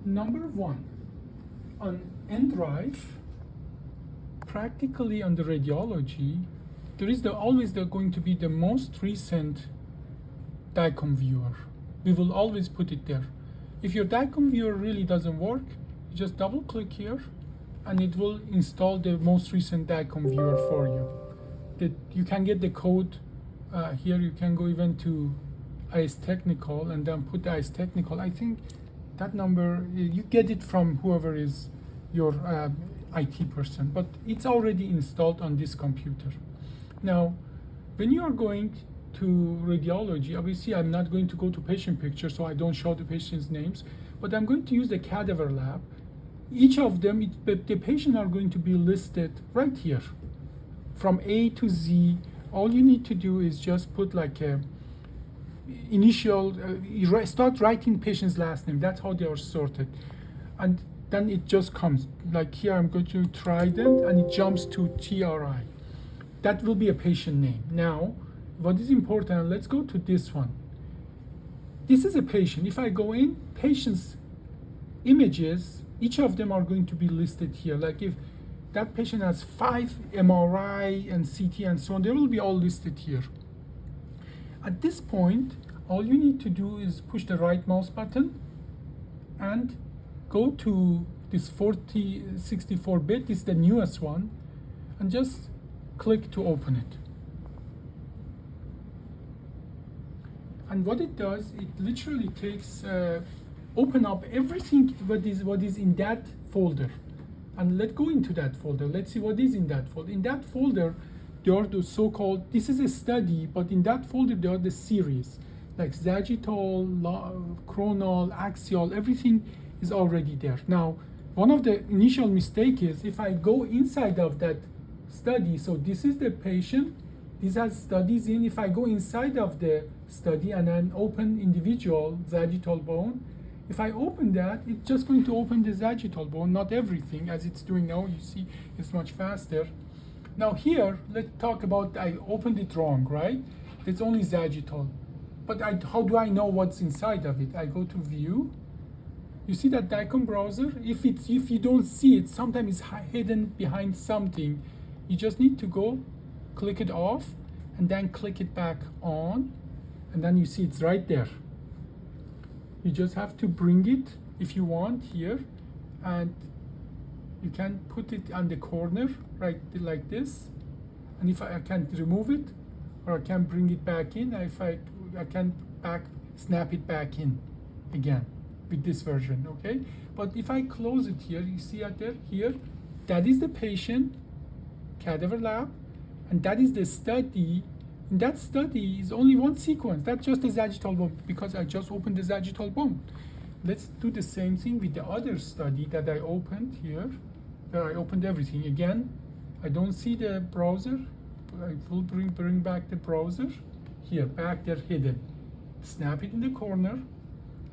Number one, on N drive, practically on the radiology, there is always going to be the most recent DICOM viewer. We will always put it there. If your DICOM viewer really doesn't work, you just double click here and it will install the most recent DICOM viewer for you. You can get the code here. You can go even to IS Technical and then put the IS Technical. I think that number, you get it from whoever is your IT person, but it's already installed on this computer. Now, when you are going to radiology, obviously I'm not going to go to patient picture, so I don't show the patient's names, but I'm going to use the cadaver lab. Each of them, the patient are going to be listed right here. From A to Z, all you need to do is just put like a initial, start writing patient's last name. That's how they are sorted. And then it just comes. Like here, I'm going to Trident, and it jumps to TRI. That will be a patient name. Now, what is important, let's go to this one. This is a patient. If I go in, patient's images, each of them are going to be listed here. Like if that patient has 5 MRI and CT and so on, they will be all listed here. At this point, all you need to do is push the right mouse button and go to this 4064-bit, this is the newest one, and just click to open it. And what it does, it literally takes, open up everything what is in that folder. And let's go into that folder. Let's see what is in that folder. In that folder, there are the so-called, this is a study, but in that folder there are the series, like sagittal, coronal, axial, everything is already there. Now, one of the initial mistake is if I go inside of that study, so this is the patient, this has studies in, if I go inside of the study and then open individual sagittal bone, if I open that, it's just going to open the sagittal bone, not everything as it's doing now. You see, it's much faster. Now here, let's talk about, I opened it wrong, right? It's only sagittal. But how do I know what's inside of it? I go to view. You see that DICOM browser? If you don't see it, sometimes it's hidden behind something. You just need to go, click it off, and then click it back on, and then you see it's right there. You just have to bring it if you want here, and you can put it on the corner, right, like this. And if I can remove it, or I can bring it back in, if I can snap it back in again with this version, okay? But if I close it here, you see out there, here, that is the patient, cadaver lab, and that is the study. In that study is only one sequence. That's just the sagittal bone because I just opened the sagittal bone. Let's do the same thing with the other study that I opened here. Where I opened everything. Again, I don't see the browser. I will bring back the browser. Here, back there hidden. Snap it in the corner.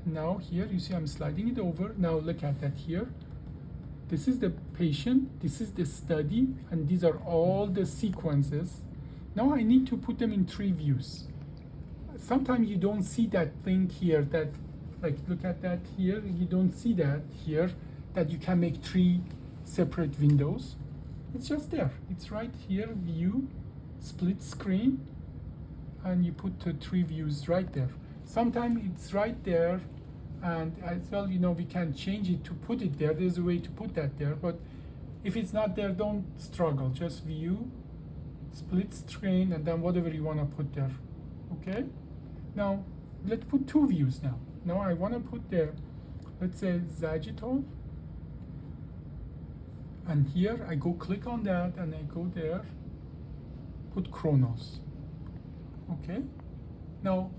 Now here, you see I'm sliding it over. Now look at that here. This is the patient, this is the study, and these are all the sequences. Now I need to put them in 3 views. Sometimes you don't see that thing here, that, like, look at that here, you don't see that here, that you can make 3 separate windows. It's just there, it's right here, view, split screen, and you put 3 views right there. Sometimes it's right there, and as well, you know, we can change it to put it there. There's a way to put that there, but if it's not there, don't struggle, just view, split screen, and then whatever you want to put there. Okay, now let's put 2 views. Now I want to put there, let's say sagittal, and here I go click on that and I go there, put chronos. Okay, now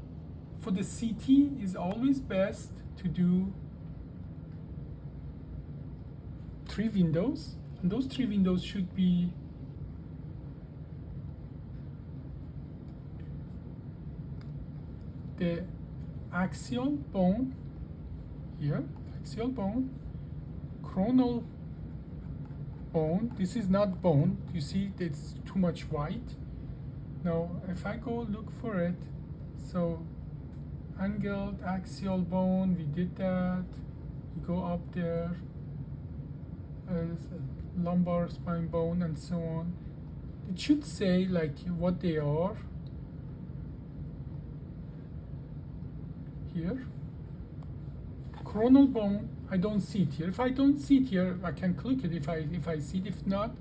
for the CT is always best to do 3 windows, and those 3 windows should be the axial bone here, axial bone, coronal bone. This is not bone. You see, it's too much white. Now, if I go look for it, so angled axial bone, we did that. You go up there, lumbar spine bone and so on. It should say like what they are here. Coronal bone, I don't see it here. If I don't see it here, I can click it if I see it. If not,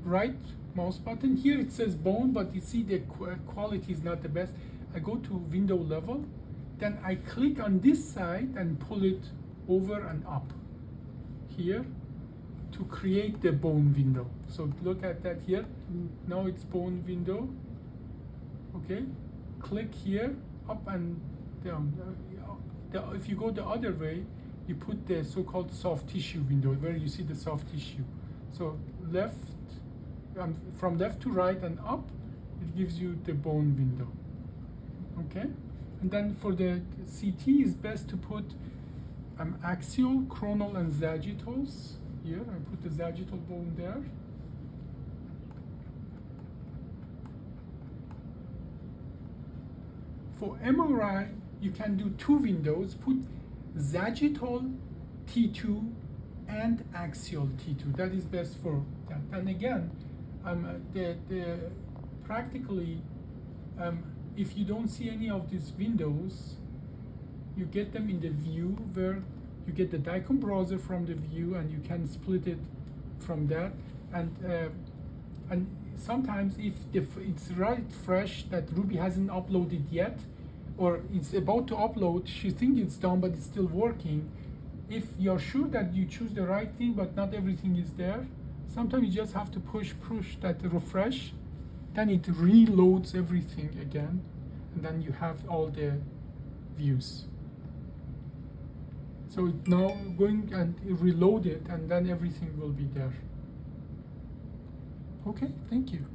right mouse button. Here it says bone, but you see the quality is not the best. I go to window level, then I click on this side and pull it over and up here to create the bone window. So look at that here. Now it's bone window. Okay, click here, up and down. If you go the other way, you put the so-called soft tissue window where you see the soft tissue. So left, from left to right and up, it gives you the bone window. Okay, and then for the CT, it's best to put axial, coronal, and sagittals. Here, I put the sagittal bone there. For MRI, you can do two windows. Put sagittal T2 and axial T2. That is best for that. And again, practically, if you don't see any of these windows, you get them in the view where you get the DICOM browser from the view, and you can split it from that. And sometimes if it's right fresh that Ruby hasn't uploaded yet, or it's about to upload, she thinks it's done but it's still working. If you're sure that you choose the right thing but not everything is there, sometimes you just have to push that refresh, then it reloads everything again, and then you have all the views. So now going and reload it, and then everything will be there. Okay, thank you.